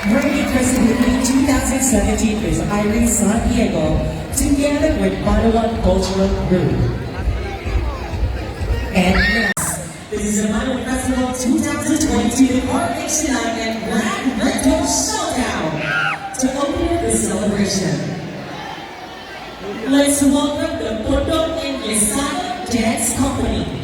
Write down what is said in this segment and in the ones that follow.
Mermaid President 2017 is Irene San Diego, together with Manawan Cultural Group. And yes, this is the Manawan Festival 2022 Coronation Night and Grand Rental Showdown to open the celebration. Let's welcome the Podong and Yesaya Dance Company.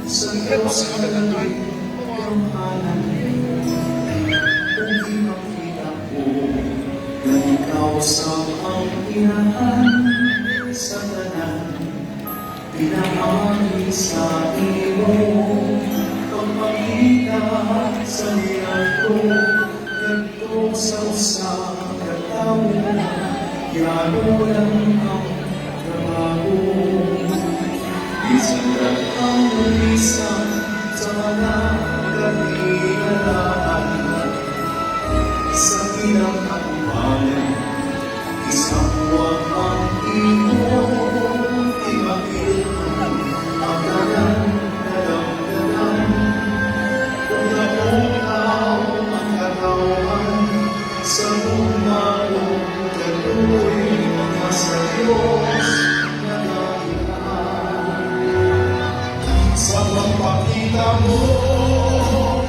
Sa Diyos kalagay ang halang kung di makita ko na ikaw sa pangyahan sa tanan pinamali sa iyo pagpakita sa hirap ko ganito sa usang kataon yano lang ang trabaho. Isang ang ulisan sa mga kapilalaan sa ilang atmanan isang buwan ang iyong ibakil ang kanan dalang-dalang kung nakukaw ang katawan sa umalong kaluwi mga sa Diyos na natin Kita mo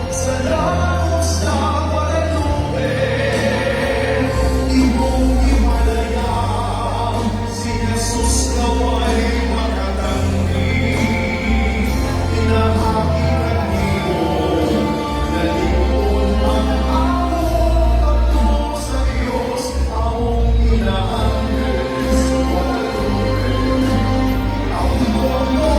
sa langos na walang tubig, iyong himalayang si Jesus nawa'y makatanggi. Pinahakiran niyo na lingkod ang among pagtungo sa Diyos, among inaangkin sa walang tubig. Ang tono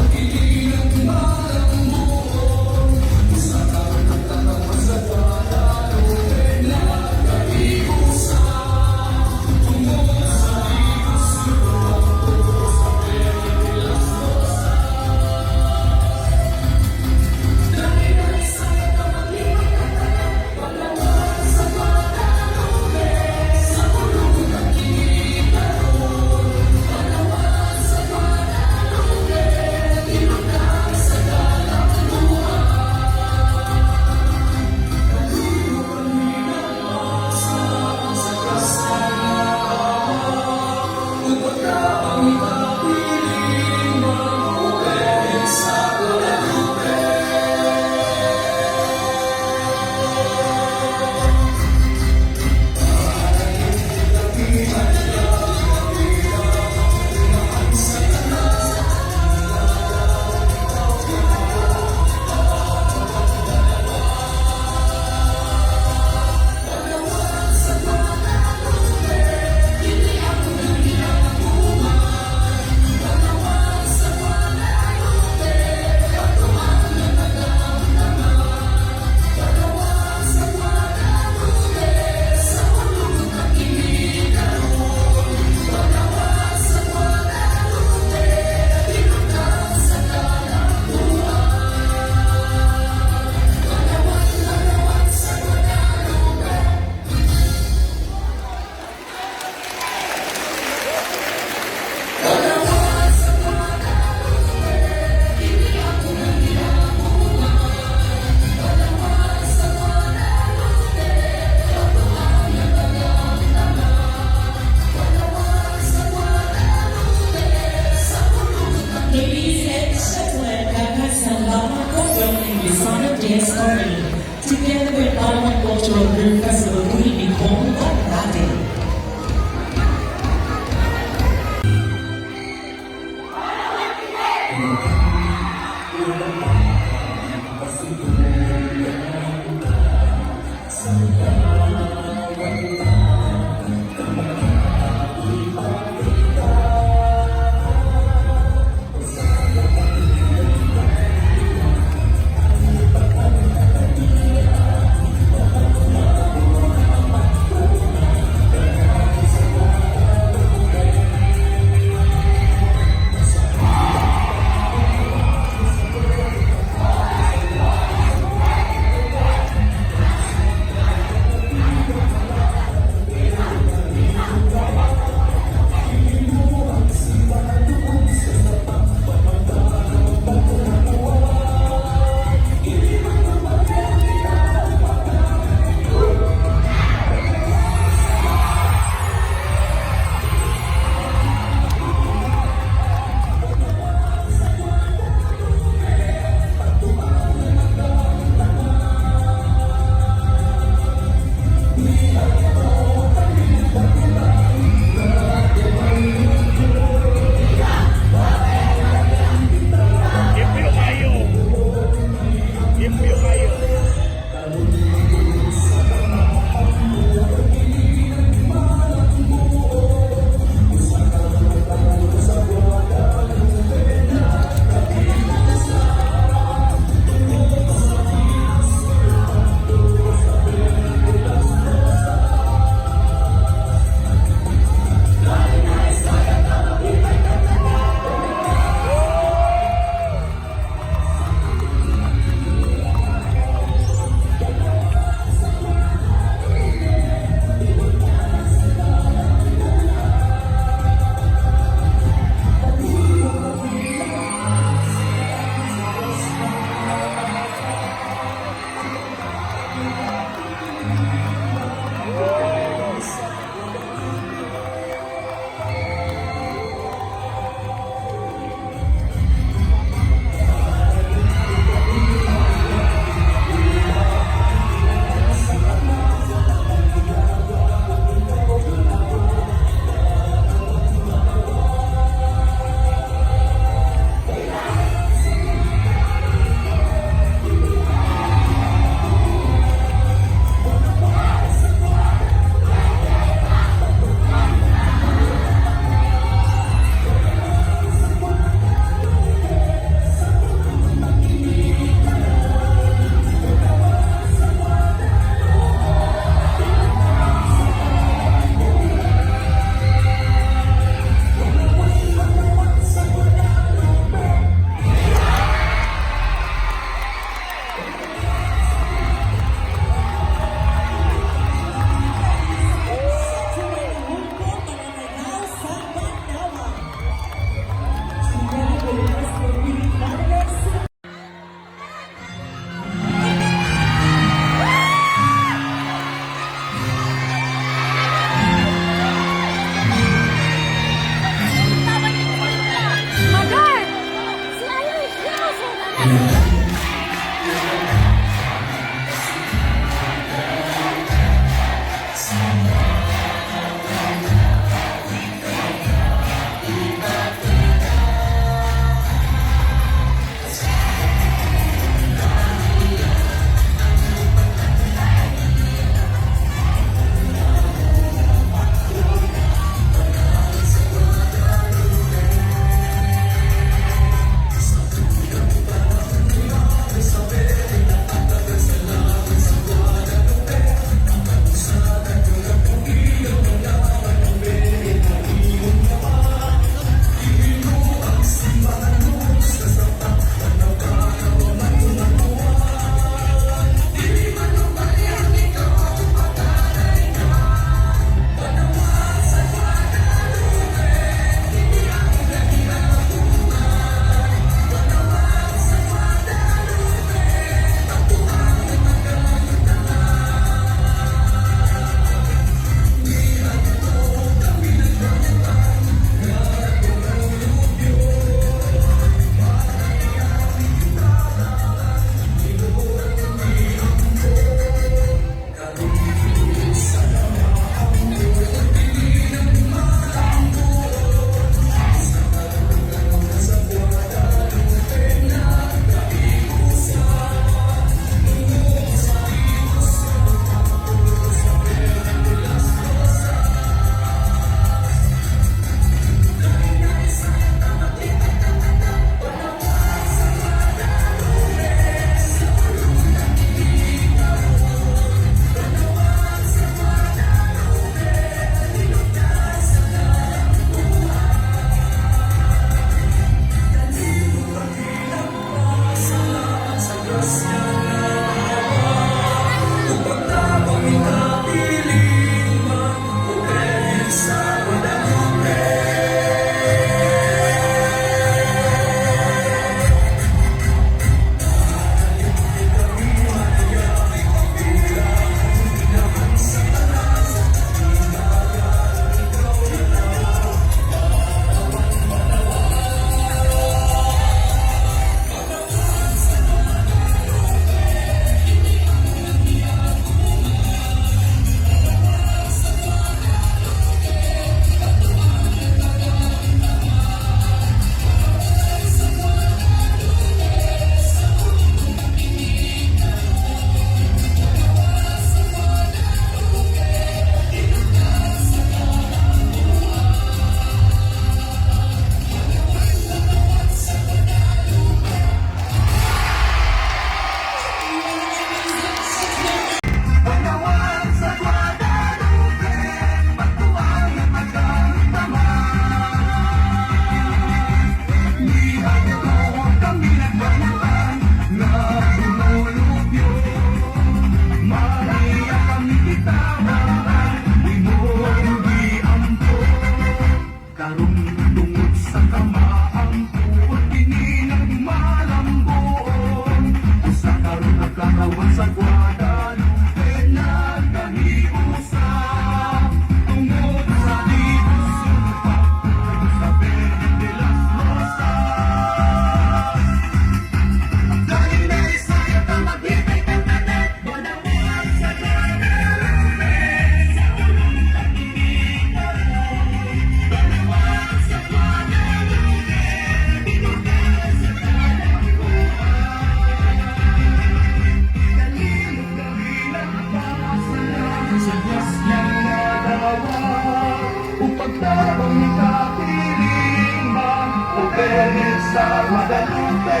Mujeres sa Guadalupe.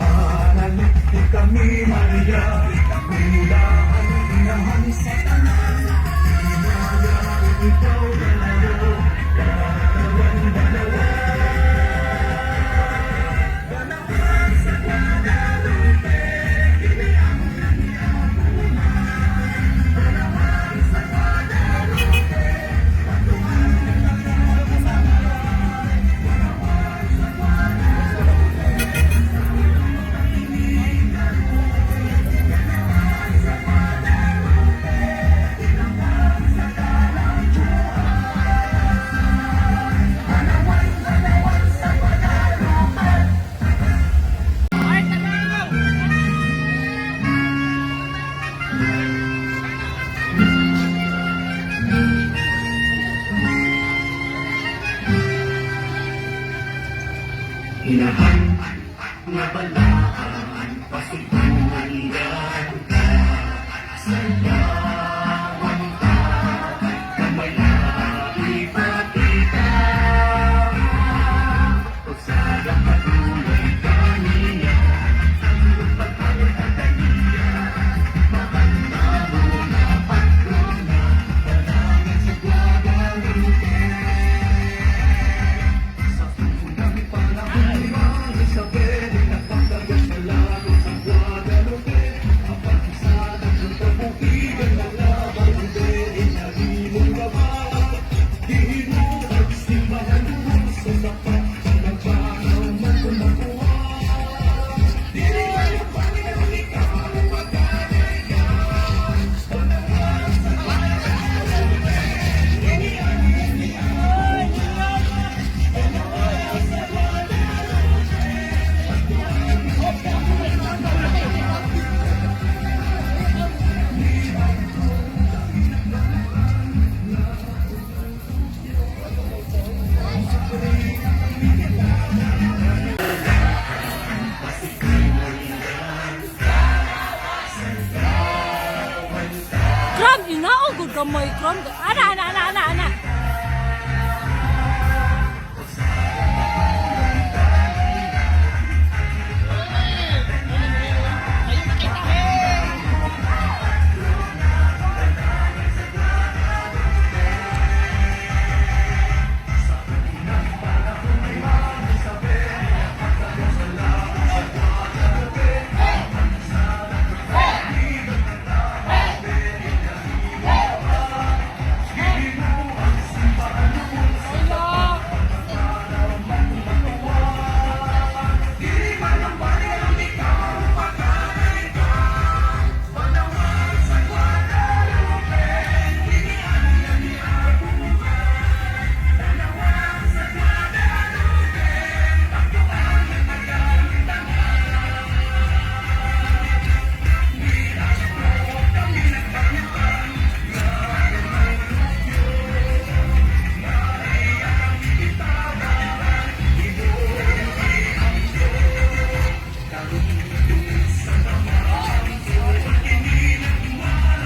Analit kami Maria, mula ang inahan sa tanan. Inaya, ikaw dalayo, katawan dalawa. Ganahan sa Guadalupe, kiniang ganahan sa Guadalupe. Hinahan na balaan, pasukan yan ka, sayawan ka, kamay na ipakita. O sada katulad kanina, pagkakataniya, maganda mo na patrona, panangin sa Guadalupe. Sa unang panahon, Isabel, napagdagan sa lago sa Guadalupe. Ang pagkisada ng kabukigan na laban, hindi inalimong laban. Dihinog at simbahan mo sa sapat, nagpanaw man kung nakuha. Dili kayo Panginoon, ikaw ang magkanay ka. Panawan sa Guadalupe, panawan sa Guadalupe. Kram, inaugod ka mo, Kram. Ana.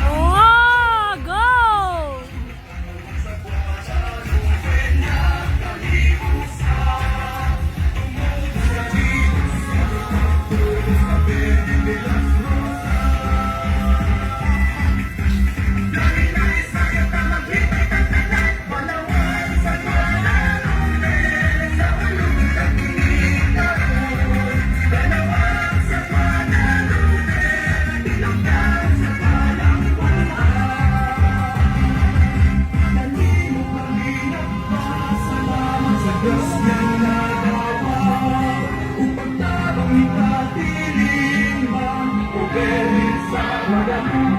Oh, go! Diyos na nagawa upang lalong ipatiling ang poder sa Guadalupe.